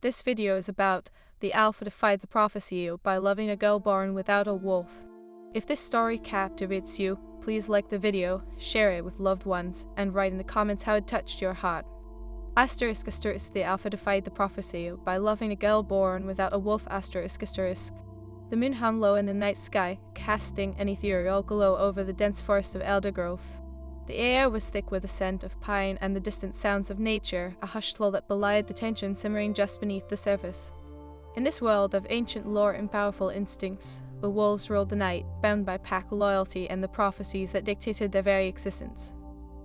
This video is about the Alpha Defied the Prophecy by loving a girl born without a wolf. If this story captivates you, please like the video, share it with loved ones, and write in the comments how it touched your heart. Asterisk the Alpha Defied the Prophecy by loving a girl born without a wolf. The moon hung low in the night sky, casting an ethereal glow over the dense forest of elder growth. The air was thick with the scent of pine and the distant sounds of nature, a hushed lull that belied the tension simmering just beneath the surface. In this world of ancient lore and powerful instincts, the wolves ruled the night, bound by pack loyalty and the prophecies that dictated their very existence.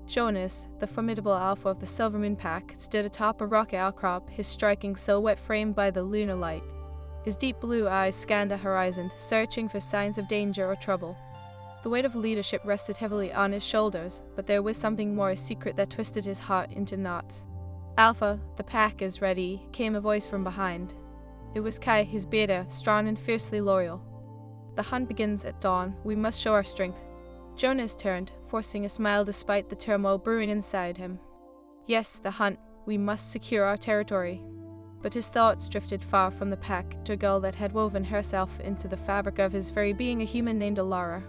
Jonas, the formidable alpha of the Silver Moon Pack, stood atop a rocky outcrop, his striking silhouette framed by the lunar light. His deep blue eyes scanned the horizon, searching for signs of danger or trouble. The weight of leadership rested heavily on his shoulders, but there was something more secret that twisted his heart into knots. "Alpha, the pack is ready," came a voice from behind. It was Kai, his beta, strong and fiercely loyal. "The hunt begins at dawn. We must show our strength." Jonas turned, forcing a smile despite the turmoil brewing inside him. Yes, the hunt. We must secure our territory. But his thoughts drifted far from the pack to a girl that had woven herself into the fabric of his very being, a human named Alara.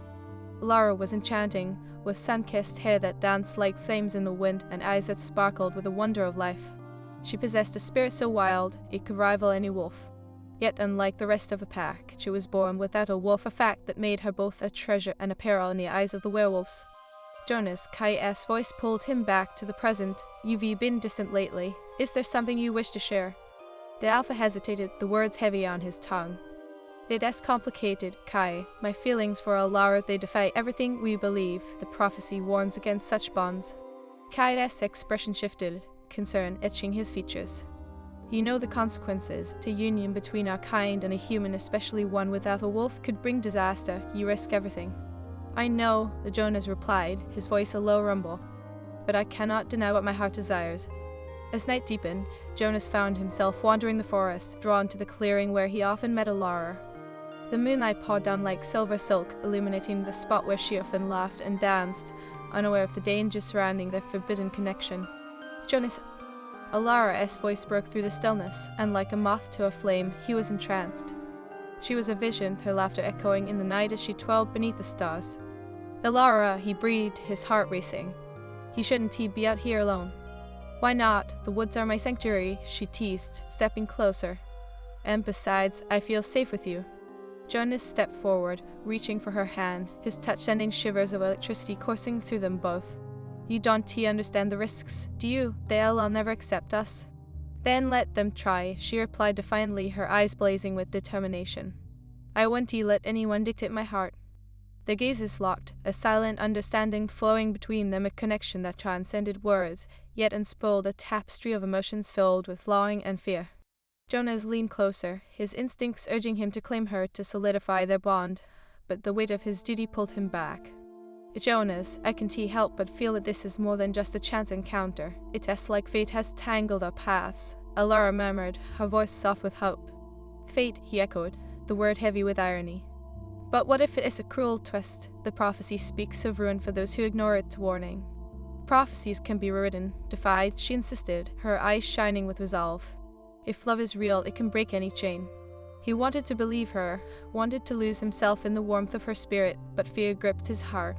Alara was enchanting, with sun-kissed hair that danced like flames in the wind and eyes that sparkled with the wonder of life. She possessed a spirit so wild it could rival any wolf. Yet, unlike the rest of the pack, she was born without a wolf, a fact that made her both a treasure and a peril in the eyes of the werewolves. Jonas, Kai's voice pulled him back to the present. "You've been distant lately. Is there something you wish to share?" The alpha hesitated, the words heavy on his tongue. "It's complicated, Kai. My feelings for Alara, they defy everything we believe. The prophecy warns against such bonds." Kai's expression shifted, concern etching his features. "You know the consequences. To union between our kind and a human, especially one without a wolf, could bring disaster. You risk everything." "I know," Jonas replied, his voice a low rumble. "But I cannot deny what my heart desires." As night deepened, Jonas found himself wandering the forest, drawn to the clearing where he often met Alara. The moonlight poured down like silver silk, illuminating the spot where she often laughed and danced, unaware of the dangers surrounding their forbidden connection. "Jonas!" Alara's voice broke through the stillness, and like a moth to a flame, he was entranced. She was a vision, her laughter echoing in the night as she twirled beneath the stars. "Alara," he breathed, his heart racing. Shouldn't he be out here alone?" "Why not? The woods are my sanctuary," she teased, stepping closer. "And besides, I feel safe with you." Jonas stepped forward, reaching for her hand, his touch sending shivers of electricity coursing through them both. "You don't understand the risks, do you? They'll never accept us." "Then let them try," she replied defiantly, her eyes blazing with determination. "I won't let anyone dictate my heart." Their gazes locked, a silent understanding flowing between them, a connection that transcended words, yet unspooled a tapestry of emotions filled with longing and fear. Jonas leaned closer, his instincts urging him to claim her to solidify their bond, but the weight of his duty pulled him back. "Jonas, I can't help but feel that this is more than just a chance encounter. It's like fate has tangled our paths," Alara murmured, her voice soft with hope. "Fate," he echoed, the word heavy with irony. "But what if it is a cruel twist? The prophecy speaks of ruin for those who ignore its warning." "Prophecies can be rewritten, defied," she insisted, her eyes shining with resolve. "If love is real, it can break any chain." He wanted to believe her, wanted to lose himself in the warmth of her spirit, but fear gripped his heart.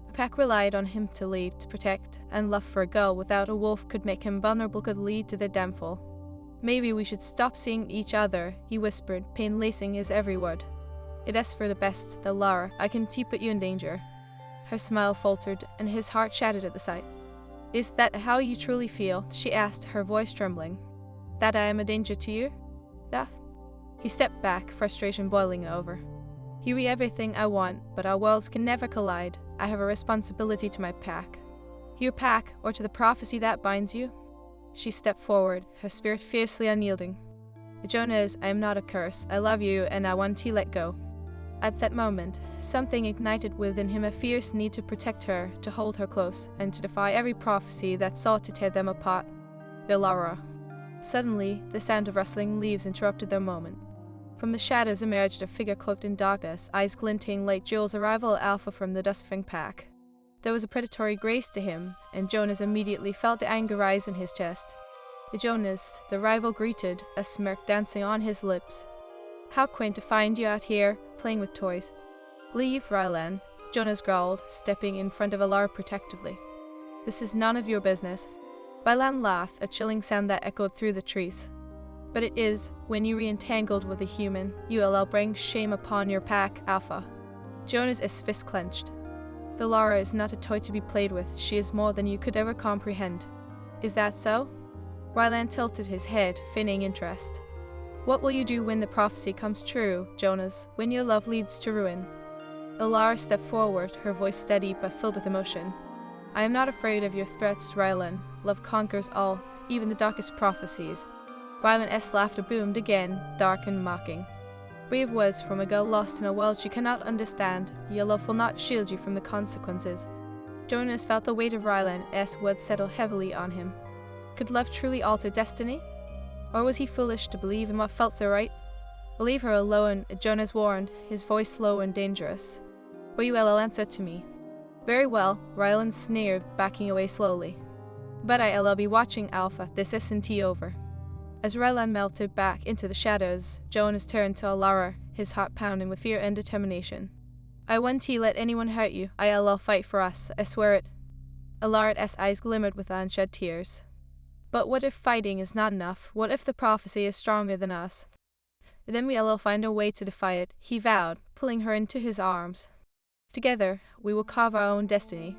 The pack relied on him to lead, to protect, and love for a girl without a wolf could make him vulnerable, could lead to their downfall. "Maybe we should stop seeing each other," he whispered, pain lacing his every word. "It's for the best, Alara. I can put you in danger." Her smile faltered, and his heart shattered at the sight. "Is that how you truly feel?" she asked, her voice trembling. "That I am a danger to you?" "That?" He stepped back, frustration boiling over. "You are everything I want, but our worlds can never collide. I have a responsibility to my pack." "Your pack, or to the prophecy that binds you?" She stepped forward, her spirit fiercely unyielding. "Jonas, I am not a curse. I love you, and I want to let go." At that moment, something ignited within him, a fierce need to protect her, to hold her close, and to defy every prophecy that sought to tear them apart. Alara. Suddenly, the sound of rustling leaves interrupted their moment. From the shadows emerged a figure cloaked in darkness, eyes glinting like jewels, a rival alpha from the Duskfang pack. There was a predatory grace to him, and Jonas immediately felt the anger rise in his chest. Jonas, the rival, greeted, a smirk dancing on his lips. How quaint to find you out here, playing with toys. Leave, Rylan, Jonas growled, stepping in front of Alara protectively. This is none of your business. Rylan laughed, a chilling sound that echoed through the trees. But it is, when you re-entangled with a human, you will bring shame upon your pack, Alpha. Jonas' fist clenched. The Lara is not a toy to be played with, she is more than you could ever comprehend. Is that so? Rylan tilted his head, feigning interest. What will you do when the prophecy comes true, Jonas, when your love leads to ruin? Alara stepped forward, her voice steady but filled with emotion. I am not afraid of your threats, Rylan. Love conquers all, even the darkest prophecies. Rylan's laughter boomed again, dark and mocking. Brave words from a girl lost in a world she cannot understand. Your love will not shield you from the consequences. Jonas felt the weight of Rylan's words settle heavily on him. Could love truly alter destiny? Or was he foolish to believe in what felt so right? Leave her alone, Jonas warned, his voice low and dangerous. Or you will answer to me. Very well, Rylan sneered, backing away slowly. But I'll be watching, Alpha, this isn't over. As Rylan melted back into the shadows, Jonas turned to Alara, his heart pounding with fear and determination. I won't let anyone hurt you, I'll fight for us, I swear it. Alara's eyes glimmered with unshed tears. But what if fighting is not enough? What if the prophecy is stronger than us? Then we'll find a way to defy it, he vowed, pulling her into his arms. Together, we will carve our own destiny.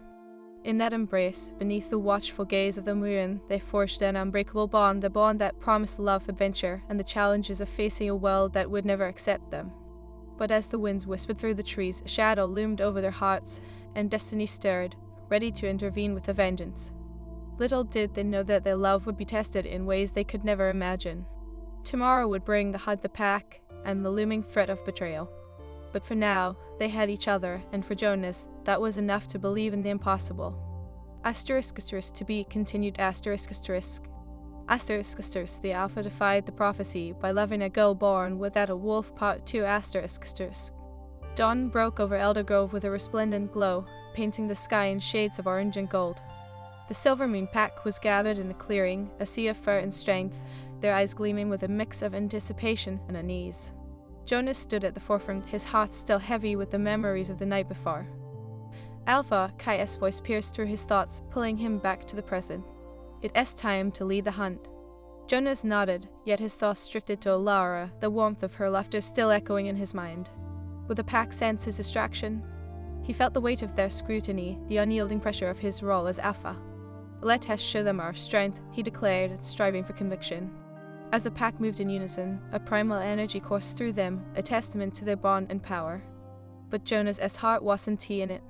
In that embrace, beneath the watchful gaze of the moon, they forged an unbreakable bond, a bond that promised love, adventure, and the challenges of facing a world that would never accept them. But as the winds whispered through the trees, a shadow loomed over their hearts, and destiny stirred, ready to intervene with a vengeance. Little did they know that their love would be tested in ways they could never imagine. Tomorrow would bring the pack, and the looming threat of betrayal. But for now, they had each other, and for Jonas, that was enough to believe in the impossible. To be continued. The Alpha defied the prophecy by loving a girl born without a wolf. Part 2. Dawn broke over Elder Grove with a resplendent glow, painting the sky in shades of orange and gold. The silver moon pack was gathered in the clearing, a sea of fur and strength, their eyes gleaming with a mix of anticipation and unease. Jonas stood at the forefront, his heart still heavy with the memories of the night before. Alpha, Kai's voice pierced through his thoughts, pulling him back to the present. It's time to lead the hunt. Jonas nodded, yet his thoughts drifted to Alara, the warmth of her laughter still echoing in his mind. Would the pack sense his distraction? He felt the weight of their scrutiny, the unyielding pressure of his role as Alpha. Let us show them our strength, he declared, striving for conviction. As the pack moved in unison, a primal energy coursed through them, a testament to their bond and power. But Jonas's heart wasn't in it.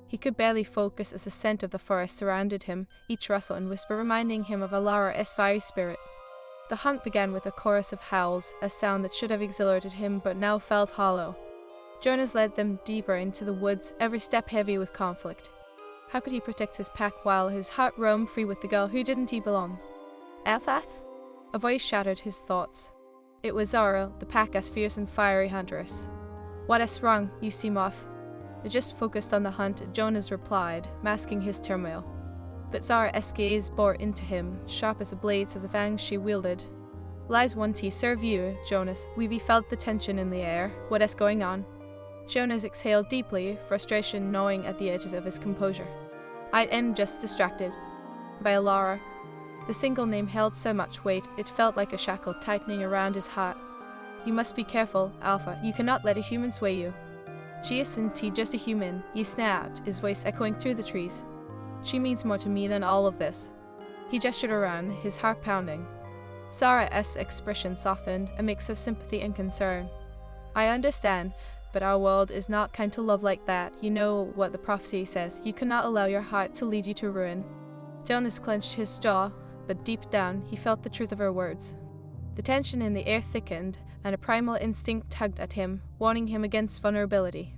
He could barely focus as the scent of the forest surrounded him, each rustle and whisper reminding him of Alara's fiery spirit. The hunt began with a chorus of howls, a sound that should have exhilarated him but now felt hollow. Jonas led them deeper into the woods, every step heavy with conflict. How could he protect his pack while his heart roamed free with the girl who didn't he belong? Alpha? A voice shattered his thoughts. It was Zara, the pack's fierce and fiery huntress. What is wrong? You seem off. Just focused on the hunt, Jonas replied, masking his turmoil. But Zara's gaze bore into him, sharp as the blades of the fangs she wielded. Lies won't he serve you, Jonas? We felt the tension in the air. What is going on? Jonas exhaled deeply, frustration gnawing at the edges of his composure. I am just distracted. By Alara. The single name held so much weight, it felt like a shackle tightening around his heart. You must be careful, Alpha. You cannot let a human sway you. She isn't just a human, he snapped, his voice echoing through the trees. She means more to me than all of this. He gestured around, his heart pounding. Sarah's expression softened, a mix of sympathy and concern. I understand, but our world is not kind to love like that. You know what the prophecy says. You cannot allow your heart to lead you to ruin. Jonas clenched his jaw, but deep down he felt the truth of her words. The tension in the air thickened, and a primal instinct tugged at him, warning him against vulnerability.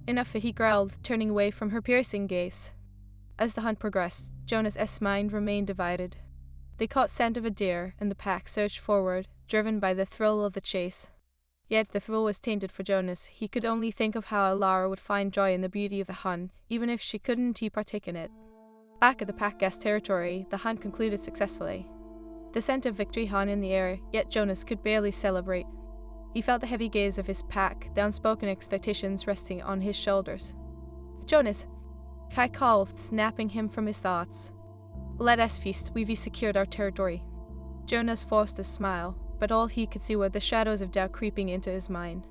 Enough, he growled, turning away from her piercing gaze. As the hunt progressed, Jonas's mind remained divided. They caught scent of a deer, and the pack surged forward, driven by the thrill of the chase. Yet the thrill was tainted for Jonas. He could only think of how Alara would find joy in the beauty of the hunt, even if she couldn't partake in it. Back at the pack's territory, the hunt concluded successfully. The scent of victory hung in the air, yet Jonas could barely celebrate. He felt the heavy gaze of his pack, the unspoken expectations resting on his shoulders. "Jonas," Kai called, snapping him from his thoughts. "Let us feast, we've secured our territory." Jonas forced a smile, but all he could see were the shadows of doubt creeping into his mind.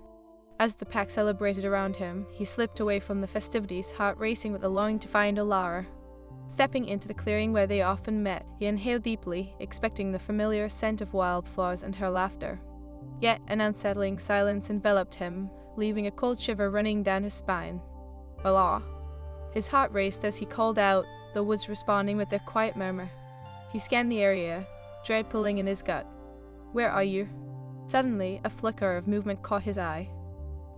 As the pack celebrated around him, he slipped away from the festivities, heart racing with a longing to find Alara. Stepping into the clearing where they often met, he inhaled deeply, expecting the familiar scent of wildflowers and her laughter. Yet an unsettling silence enveloped him, leaving a cold shiver running down his spine. "Alara." His heart raced as he called out, the woods responding with a quiet murmur. He scanned the area, dread pulling in his gut. "Where are you?" Suddenly, a flicker of movement caught his eye.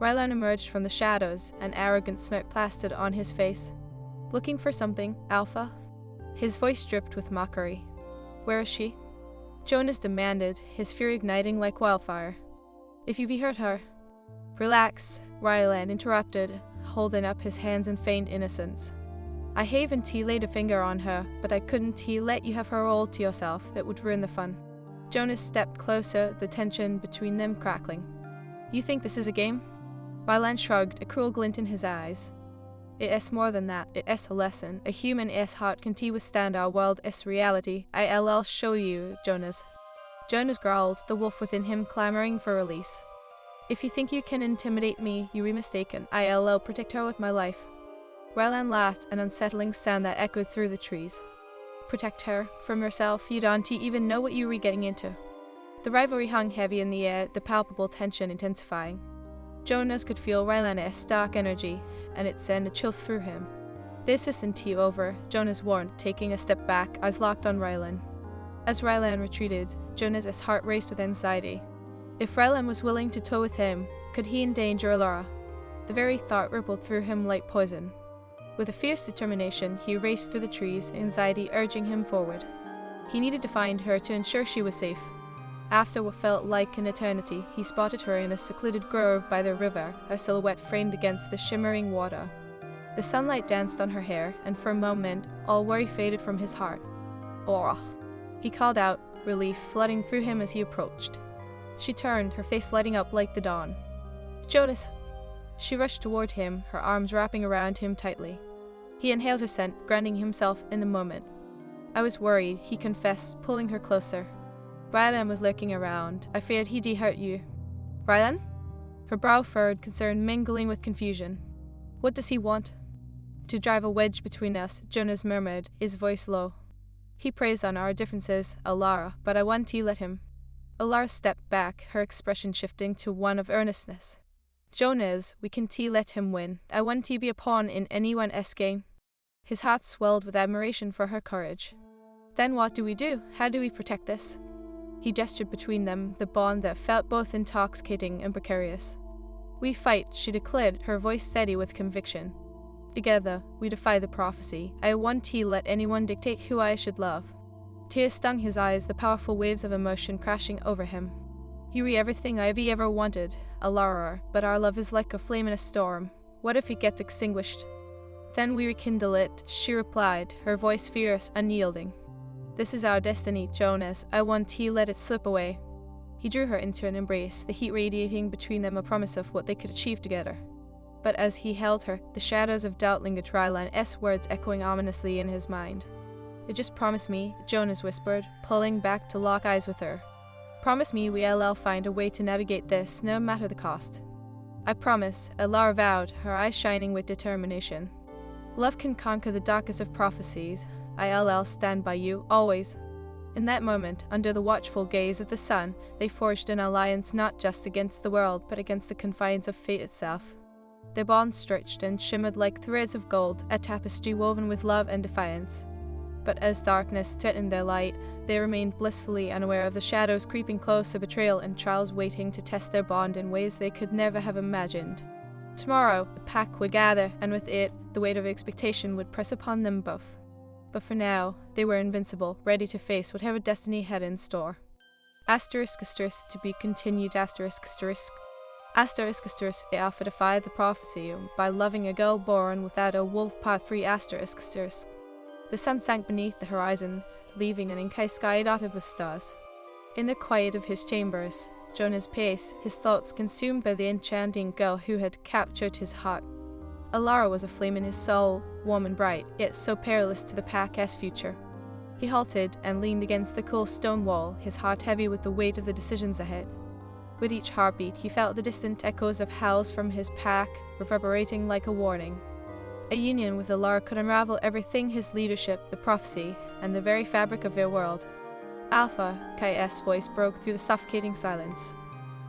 Rylan emerged from the shadows, an arrogant smirk plastered on his face. "Looking for something, Alpha?" His voice dripped with mockery. "Where is she?" Jonas demanded, his fury igniting like wildfire. "If you've heard her—" "Relax," Rylan interrupted, holding up his hands in feigned innocence. "I haven't laid a finger on her, but I couldn't let you have her all to yourself. It would ruin the fun." Jonas stepped closer, the tension between them crackling. "You think this is a game?" Rylan shrugged, a cruel glint in his eyes. "It is more than that. It is a lesson. A human heart can withstand our world reality. I'll show you, Jonas." Jonas growled, the wolf within him clamoring for release. "If you think you can intimidate me, you're mistaken. I'll protect her with my life." Rylan laughed, an unsettling sound that echoed through the trees. "Protect her from yourself? You don't even know what you were getting into." The rivalry hung heavy in the air, the palpable tension intensifying. Jonas could feel Rylan's dark energy, and it sent a chill through him. "This isn't over," Jonas warned, taking a step back, eyes locked on Rylan. As Rylan retreated, Jonas' heart raced with anxiety. If Rylan was willing to tow with him, could he endanger Alara? The very thought rippled through him like poison. With a fierce determination, he raced through the trees, anxiety urging him forward. He needed to find her to ensure she was safe. After what felt like an eternity, he spotted her in a secluded grove by the river, her silhouette framed against the shimmering water. The sunlight danced on her hair, and for a moment, all worry faded from his heart. "Aura!" he called out, relief flooding through him as he approached. She turned, her face lighting up like the dawn. "Jonas!" She rushed toward him, her arms wrapping around him tightly. He inhaled her scent, grounding himself in the moment. "I was worried," he confessed, pulling her closer. "Rylan was lurking around. I feared he'd hurt you." "Rylan?" Her brow furrowed, concern mingling with confusion. "What does he want?" "To drive a wedge between us," Jonas murmured, his voice low. "He preys on our differences, Alara, but I want to let him." Alara stepped back, her expression shifting to one of earnestness. "Jonas, we can let him win. I want to be a pawn in anyone's game." His heart swelled with admiration for her courage. "Then what do we do? How do we protect this?" He gestured between them, the bond that felt both intoxicating and precarious. "We fight," she declared, her voice steady with conviction. "Together, we defy the prophecy. I want to let anyone dictate who I should love." Tears stung his eyes, the powerful waves of emotion crashing over him. "You are everything I've ever wanted, Alara, but our love is like a flame in a storm. What if it gets extinguished?" "Then we rekindle it," she replied, her voice fierce, unyielding. "This is our destiny, Jonas. I want to let it slip away." He drew her into an embrace, the heat radiating between them a promise of what they could achieve together. But as he held her, the shadows of doubt lingered, Rylan's words echoing ominously in his mind. "You just promise me," Jonas whispered, pulling back to lock eyes with her. "Promise me we'll find a way to navigate this, no matter the cost." "I promise," Alara vowed, her eyes shining with determination. "Love can conquer the darkest of prophecies. I'll stand by you, always." In that moment, under the watchful gaze of the sun, they forged an alliance not just against the world, but against the confines of fate itself. Their bond stretched and shimmered like threads of gold, a tapestry woven with love and defiance. But as darkness threatened their light, they remained blissfully unaware of the shadows creeping close, a betrayal and trials waiting to test their bond in ways they could never have imagined. Tomorrow, the pack would gather, and with it, the weight of expectation would press upon them both. But for now, they were invincible, ready to face whatever destiny had in store. Asterisk to be continued asterisk. Alpha defied the prophecy by loving a girl born without a wolf. Part 3 asterisk. The sun sank beneath the horizon, leaving an inky sky dotted with stars. In the quiet of his chambers, Jonah's paced, his thoughts consumed by the enchanting girl who had captured his heart. Alara was a flame in his soul, warm and bright, yet so perilous to the pack's future. He halted and leaned against the cool stone wall, his heart heavy with the weight of the decisions ahead. With each heartbeat, he felt the distant echoes of howls from his pack, reverberating like a warning. A union with Alara could unravel everything: his leadership, the prophecy, and the very fabric of their world. Alpha, Kai's voice broke through the suffocating silence.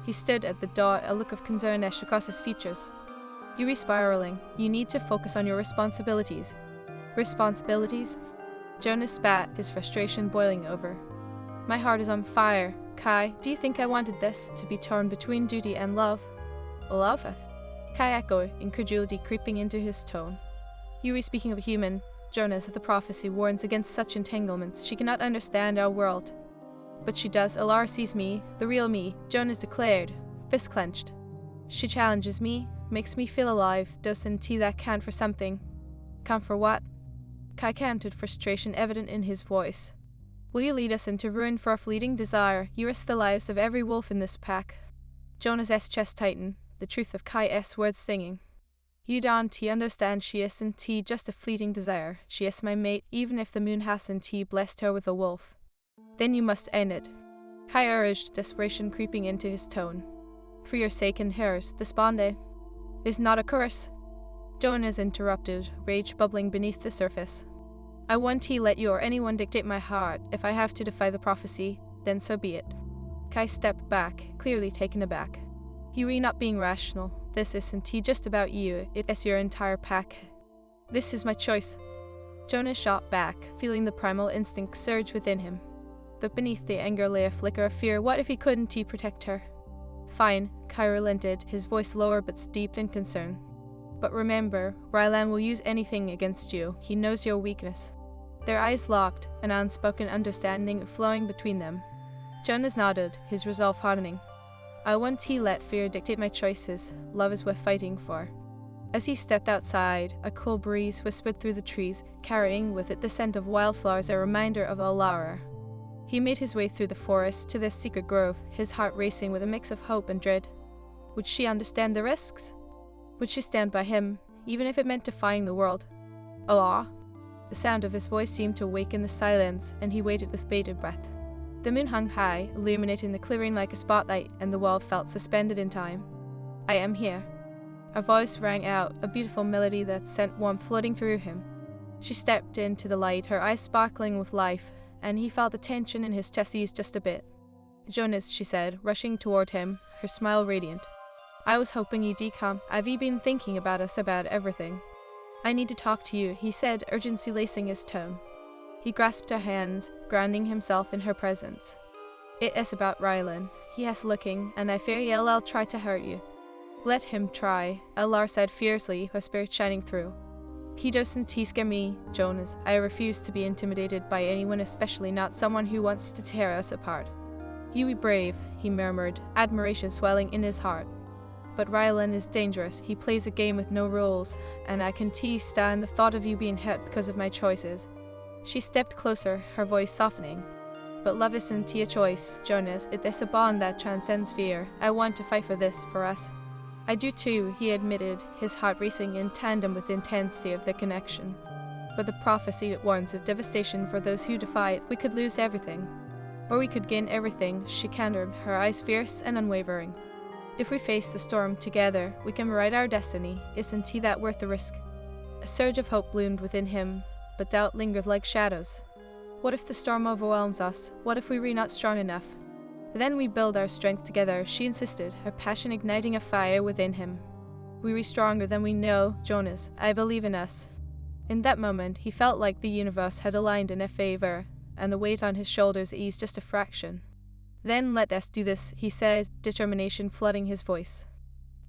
He stood at the door, a look of concern etched across his features. "You're spiraling. You need to focus on your responsibilities." "Responsibilities?" Jonah spat, his frustration boiling over. "My heart is on fire. Kai, do you think I wanted this, to be torn between duty and love?" "Love?" Kai echoed, incredulity creeping into his tone. "You were speaking of a human. Jonas, the prophecy warns against such entanglements. She cannot understand our world." "But she does. Alara sees me, the real me," Jonas declared, fist clenched. "She challenges me, makes me feel alive, doesn't she? That count for something." "Count for what?" Kai counted, frustration evident in his voice. "Will you lead us into ruin for a fleeting desire? You risk the lives of every wolf in this pack." Jonas's chest tightened, the truth of Kai's words stinging. "You don't understand. She isn't just a fleeting desire. She is my mate, even if the moon hasn't blessed her with a wolf." "Then you must end it," Kai urged, desperation creeping into his tone. "For your sake and hers, this bond is not a curse." Jonas interrupted, rage bubbling beneath the surface. "I won't let you or anyone dictate my heart. If I have to defy the prophecy, then so be it." Kai stepped back, clearly taken aback. "You are not being rational. This isn't just about you, it is your entire pack. This is my choice." Jonas shot back, feeling the primal instinct surge within him. But beneath the anger lay a flicker of fear. What if he couldn't protect her? "Fine," Kai relented, his voice lower but steeped in concern. "But remember, Rylan will use anything against you. He knows your weakness." Their eyes locked, an unspoken understanding flowing between them. Jonas nodded, his resolve hardening. "I won't let fear dictate my choices. Love is worth fighting for." As he stepped outside, a cool breeze whispered through the trees, carrying with it the scent of wildflowers, a reminder of Alara. He made his way through the forest to their secret grove, his heart racing with a mix of hope and dread. Would she understand the risks? Would she stand by him, even if it meant defying the world? "Alara?" The sound of his voice seemed to awaken the silence, and he waited with bated breath. The moon hung high, illuminating the clearing like a spotlight, and the world felt suspended in time. "I am here." Her voice rang out, a beautiful melody that sent warmth flooding through him. She stepped into the light, her eyes sparkling with life, and he felt the tension in his chest ease just a bit. "Jonas," she said, rushing toward him, her smile radiant. "I was hoping you'd come. I've been thinking about us, about everything." "I need to talk to you," he said, urgency lacing his tone. He grasped her hands, grounding himself in her presence. "It is about Rylan. He is looking, and I fear he'll try to hurt you." "Let him try," Alara said fiercely, her spirit shining through. "He doesn't scare me, Jonas. I refuse to be intimidated by anyone, especially not someone who wants to tear us apart." "You be brave," he murmured, admiration swelling in his heart. "But Rylan is dangerous. He plays a game with no rules, and I can stand the thought of you being hurt because of my choices." She stepped closer, her voice softening. "But love isn't a choice, Jonas. It is a bond that transcends fear. I want to fight for this, for us." "I do too," he admitted, his heart racing in tandem with the intensity of the connection. "But the prophecy warns of devastation for those who defy it. We could lose everything. Or we could gain everything," she countered, her eyes fierce and unwavering. "If we face the storm together, we can rewrite our destiny. Isn't that worth the risk?" A surge of hope bloomed within him, but doubt lingered like shadows. "What if the storm overwhelms us? What if we are not strong enough?" "Then we build our strength together," she insisted, her passion igniting a fire within him. "We are stronger than we know, Jonas. I believe in us." In that moment, he felt like the universe had aligned in their favor, and the weight on his shoulders eased just a fraction. "Then let us do this," he said, determination flooding his voice.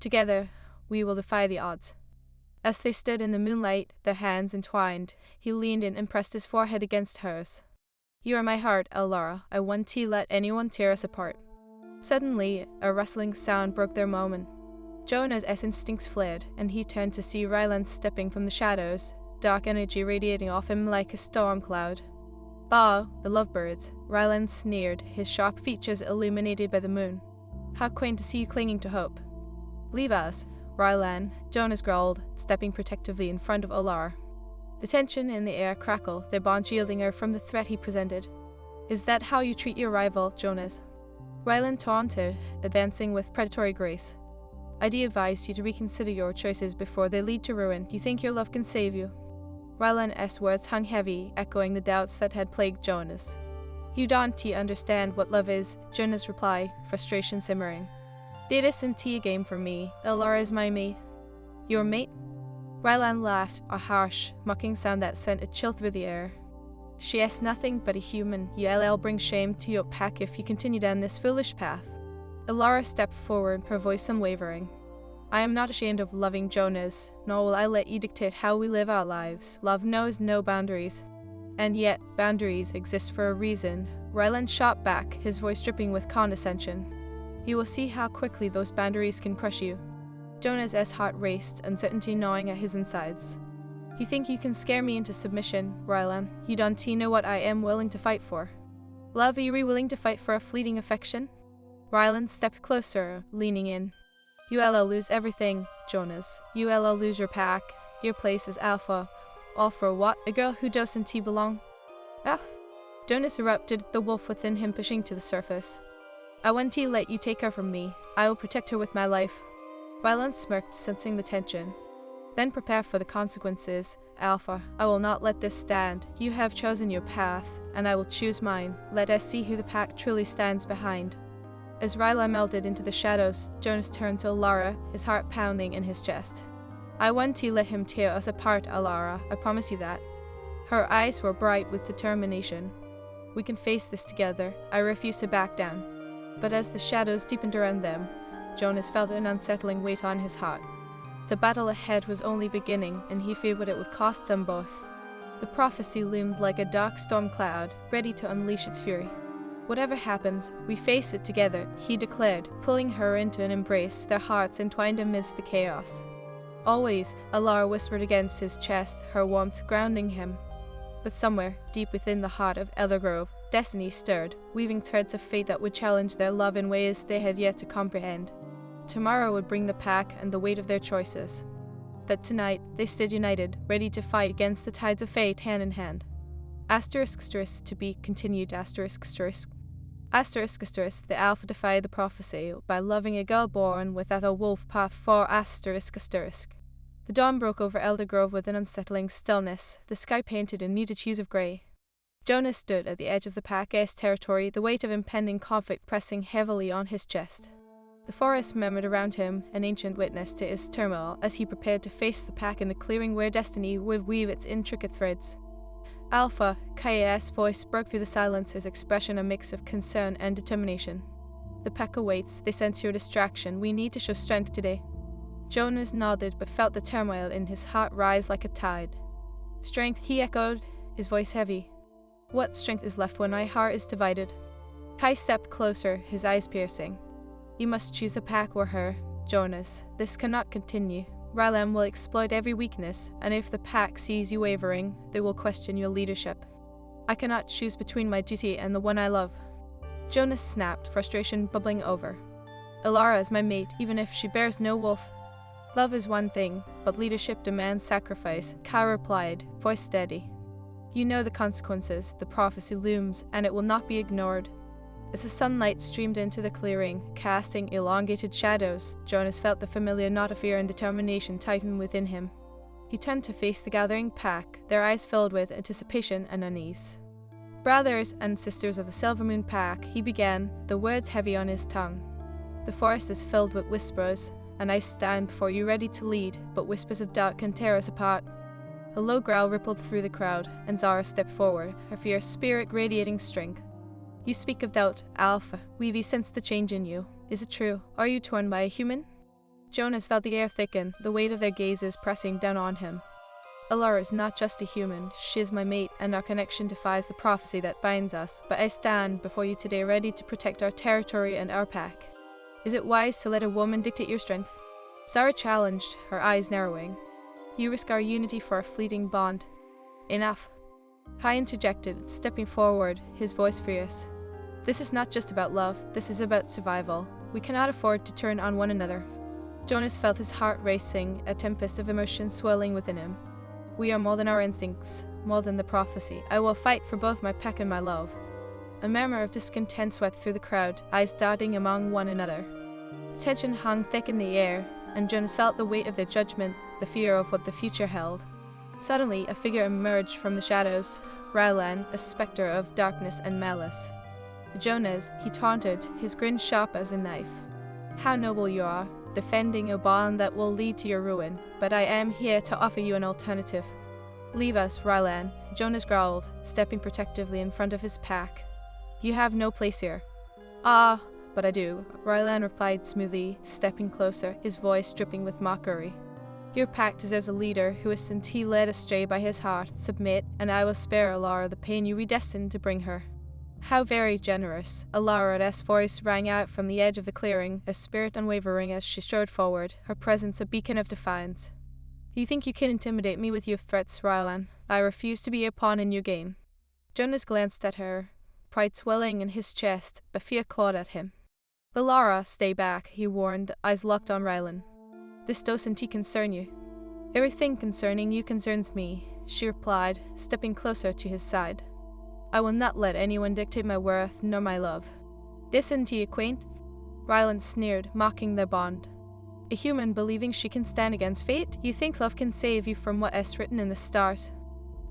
"Together, we will defy the odds." As they stood in the moonlight, their hands entwined, he leaned in and pressed his forehead against hers. "You are my heart, Alara. I won't let anyone tear us apart." Suddenly, a rustling sound broke their moment. Jonas's instincts flared, and he turned to see Rylan stepping from the shadows, dark energy radiating off him like a storm cloud. "Ah, the lovebirds," Rylan sneered, his sharp features illuminated by the moon. "How quaint to see you clinging to hope." "Leave us, Rylan," Jonas growled, stepping protectively in front of Alara. The tension in the air crackled, their bond shielding her from the threat he presented. "Is that how you treat your rival, Jonas?" Rylan taunted, advancing with predatory grace. "I do advise you to reconsider your choices before they lead to ruin. You think your love can save you?" Rylan's words hung heavy, echoing the doubts that had plagued Jonas. "You don't understand what love is," Jonas replied, frustration simmering. "It isn't a game for me. Alara is my mate." "Your mate?" Rylan laughed, a harsh, mocking sound that sent a chill through the air. "She is nothing but a human. You'll bring shame to your pack if you continue down this foolish path." Alara stepped forward, her voice unwavering. "I am not ashamed of loving Jonas, nor will I let you dictate how we live our lives. Love knows no boundaries. And yet, boundaries exist for a reason." Rylan shot back, his voice dripping with condescension. "You will see how quickly those boundaries can crush you." Jonas's heart raced, uncertainty gnawing at his insides. "You think you can scare me into submission, Rylan? You don't know what I am willing to fight for." "Love, are you willing to fight for a fleeting affection?" Rylan stepped closer, leaning in. "You'll lose everything, Jonas. You'll lose your pack, your place as alpha. All for what? A girl who doesn't belong?" "Ah!" Jonas erupted, the wolf within him pushing to the surface. "I won't let you take her from me. I will protect her with my life." Rylan smirked, sensing the tension. "Then prepare for the consequences, Alpha. I will not let this stand. You have chosen your path, and I will choose mine. Let us see who the pack truly stands behind." As Rylan melted into the shadows, Jonas turned to Alara, his heart pounding in his chest. "I won't let him tear us apart, Alara. I promise you that." Her eyes were bright with determination. "We can face this together. I refuse to back down." But as the shadows deepened around them, Jonas felt an unsettling weight on his heart. The battle ahead was only beginning, and he feared what it would cost them both. The prophecy loomed like a dark storm cloud, ready to unleash its fury. "Whatever happens, we face it together," he declared, pulling her into an embrace, their hearts entwined amidst the chaos. "Always," Alara whispered against his chest, her warmth grounding him. But somewhere, deep within the heart of Eldergrove, destiny stirred, weaving threads of fate that would challenge their love in ways they had yet to comprehend. Tomorrow would bring the pack and the weight of their choices. That tonight, they stood united, ready to fight against the tides of fate hand in hand. *** to be continued. ***. The Alpha defied the prophecy by loving a girl born without a wolf path for ***. The dawn broke over Eldergrove with an unsettling stillness, the sky painted in muted hues of grey. Jonas stood at the edge of the pack's territory, the weight of impending conflict pressing heavily on his chest. The forest murmured around him, an ancient witness to his turmoil, as he prepared to face the pack in the clearing where destiny would weave its intricate threads. "Alpha," Kaya's voice broke through the silence, his expression a mix of concern and determination. "The pack awaits. They sense your distraction. We need to show strength today." Jonas nodded, but felt the turmoil in his heart rise like a tide. "Strength," he echoed, his voice heavy. "What strength is left when my heart is divided?" Kai stepped closer, his eyes piercing. "You must choose the pack or her, Jonas. This cannot continue. Rylan will exploit every weakness, and if the pack sees you wavering, they will question your leadership. I cannot choose between my duty and the one I love." Jonas snapped, frustration bubbling over. "Alara is my mate, even if she bears no wolf." "Love is one thing, but leadership demands sacrifice," Kai replied, voice steady. "You know the consequences. The prophecy looms, and it will not be ignored." As the sunlight streamed into the clearing, casting elongated shadows, Jonas felt the familiar knot of fear and determination tighten within him. He turned to face the gathering pack, their eyes filled with anticipation and unease. "Brothers and sisters of the Silvermoon Pack," he began, the words heavy on his tongue. "The forest is filled with whispers, and I stand before you ready to lead, but whispers of doubt can tear us apart." A low growl rippled through the crowd, and Zara stepped forward, her fierce spirit radiating strength. "You speak of doubt, Alpha. We've sensed the change in you. Is it true? Are you torn by a human?" Jonas felt the air thicken, the weight of their gazes pressing down on him. "Alara is not just a human. She is my mate, and our connection defies the prophecy that binds us. But I stand before you today ready to protect our territory and our pack. Is it wise to let a woman dictate your strength?" Zara challenged, her eyes narrowing. "You risk our unity for a fleeting bond." "Enough." Kai interjected, stepping forward, his voice fierce. This is not just about love, this is about survival. We cannot afford to turn on one another. Jonas felt his heart racing, a tempest of emotion swelling within him. We are more than our instincts, more than the prophecy. I will fight for both my pack and my love. A murmur of discontent swept through the crowd, eyes darting among one another. Tension hung thick in the air, and Jonas felt the weight of their judgment, the fear of what the future held. Suddenly, a figure emerged from the shadows, Rylan, a spectre of darkness and malice. Jonas, he taunted, his grin sharp as a knife. How noble you are, defending a bond that will lead to your ruin, but I am here to offer you an alternative. Leave us, Rylan, Jonas growled, stepping protectively in front of his pack. You have no place here. Ah, but I do, Rylan replied smoothly, stepping closer, his voice dripping with mockery. Your pack deserves a leader who isn't he led astray by his heart. Submit, and I will spare Alara the pain you predestined to bring her. How very generous, Alara's voice rang out from the edge of the clearing, a spirit unwavering as she strode forward, her presence a beacon of defiance. You think you can intimidate me with your threats, Rylan? I refuse to be a pawn in your game. Jonas glanced at her, pride swelling in his chest, but fear clawed at him. Alara, stay back, he warned, eyes locked on Rylan. This doesn't concern you. Everything concerning you concerns me, she replied, stepping closer to his side. I will not let anyone dictate my worth nor my love. Isn't he a quaint? Rylan sneered, mocking their bond. A human believing she can stand against fate? You think love can save you from what is written in the stars?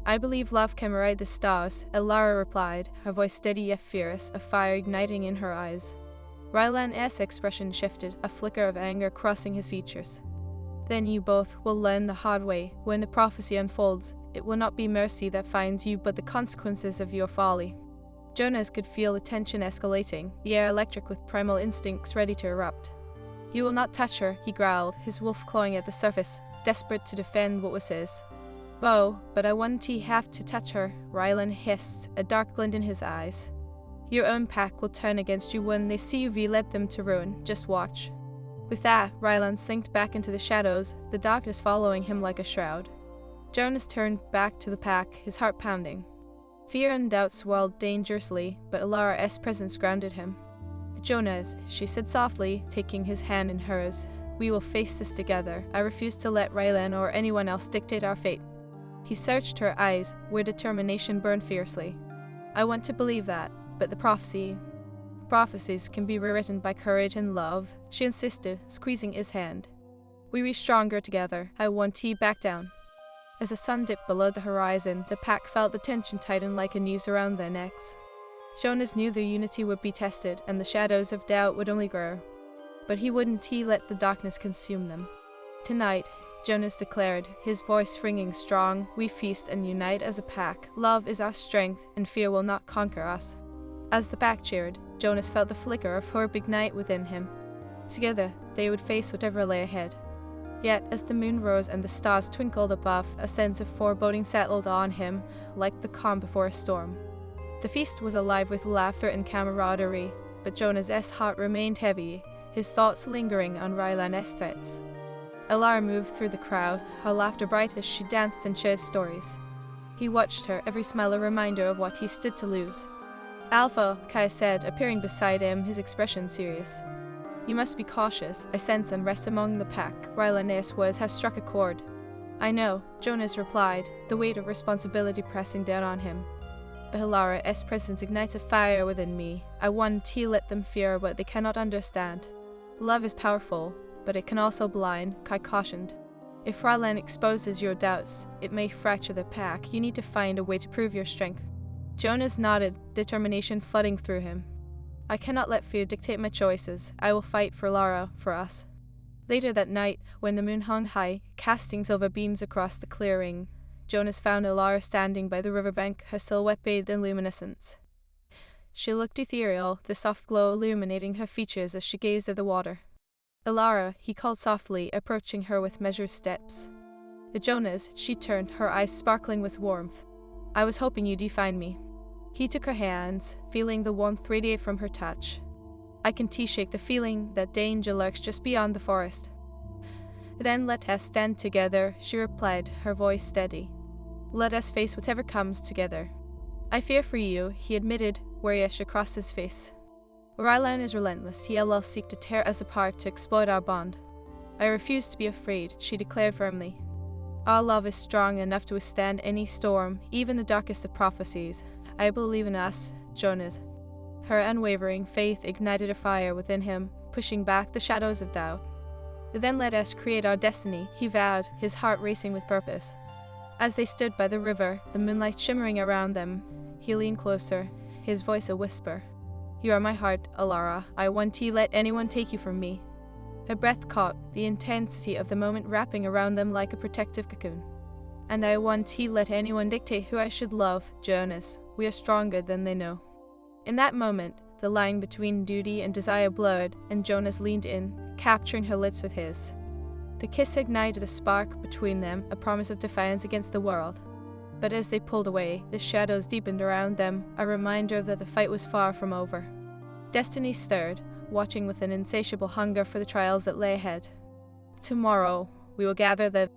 I believe love can rewrite the stars, Alara replied, her voice steady yet fierce, a fire igniting in her eyes. Rylan's expression shifted, a flicker of anger crossing his features. Then you both will learn the hard way. When the prophecy unfolds, it will not be mercy that finds you but the consequences of your folly. Jonas could feel the tension escalating, the air electric with primal instincts ready to erupt. You will not touch her, he growled, his wolf clawing at the surface, desperate to defend what was his. Oh, but I won't have to touch her, Rylan hissed, a dark glint in his eyes. Your own pack will turn against you when they see you led them to ruin, just watch. With that, Rylan slinked back into the shadows, the darkness following him like a shroud. Jonas turned back to the pack, his heart pounding. Fear and doubt swirled dangerously, but Alara's presence grounded him. Jonas, she said softly, taking his hand in hers, we will face this together. I refuse to let Rylan or anyone else dictate our fate. He searched her eyes, where determination burned fiercely. I want to believe that, but the prophecies can be rewritten by courage and love, she insisted, squeezing his hand. We be stronger together. I want to back down. As the sun dipped below the horizon, the pack felt the tension tighten like a noose around their necks. Jonas knew their unity would be tested, and the shadows of doubt would only grow. But he wouldn't let the darkness consume them. Tonight, Jonas declared, his voice ringing strong, we feast and unite as a pack. Love is our strength, and fear will not conquer us. As the pack cheered, Jonas felt the flicker of hope ignite within him. Together, they would face whatever lay ahead. Yet, as the moon rose and the stars twinkled above, a sense of foreboding settled on him, like the calm before a storm. The feast was alive with laughter and camaraderie, but Jonas's heart remained heavy, his thoughts lingering on Rylan's threats. Alara moved through the crowd, her laughter bright as she danced and shared stories. He watched her, every smile a reminder of what he stood to lose. Alpha, Kai said, appearing beside him, his expression serious. You must be cautious. I sense unrest among the pack. Rylan's words have struck a chord. I know, Jonas replied, the weight of responsibility pressing down on him. But Alara's presence ignites a fire within me. I want to let them fear what they cannot understand. Love is powerful, but it can also blind, Kai cautioned. If Rylan exposes your doubts, it may fracture the pack. You need to find a way to prove your strength. Jonas nodded, determination flooding through him. I cannot let fear dictate my choices. I will fight for Lara, for us. Later that night, when the moon hung high, casting silver beams across the clearing, Jonas found Alara standing by the riverbank, her silhouette bathed in luminescence. She looked ethereal, the soft glow illuminating her features as she gazed at the water. Alara, he called softly, approaching her with measured steps. Jonas, she turned, her eyes sparkling with warmth. I was hoping you'd find me. He took her hands, feeling the warmth radiate from her touch. I can shake the feeling that danger lurks just beyond the forest. Then let us stand together, she replied, her voice steady. Let us face whatever comes together. I fear for you, he admitted, warish across his face. Orion is relentless, he'll seek to tear us apart to exploit our bond. I refuse to be afraid, she declared firmly. Our love is strong enough to withstand any storm, even the darkest of prophecies. I believe in us, Jonas. Her unwavering faith ignited a fire within him, pushing back the shadows of doubt. Then let us create our destiny, he vowed, his heart racing with purpose. As they stood by the river, the moonlight shimmering around them, he leaned closer, his voice a whisper. You are my heart, Alara. I won't let anyone take you from me. Her breath caught, the intensity of the moment wrapping around them like a protective cocoon. And I won't let anyone dictate who I should love, Jonas. We are stronger than they know. In that moment, the line between duty and desire blurred, and Jonas leaned in, capturing her lips with his. The kiss ignited a spark between them, a promise of defiance against the world. But as they pulled away, the shadows deepened around them, a reminder that the fight was far from over. Destiny stirred, watching with an insatiable hunger for the trials that lay ahead. Tomorrow, we will gather the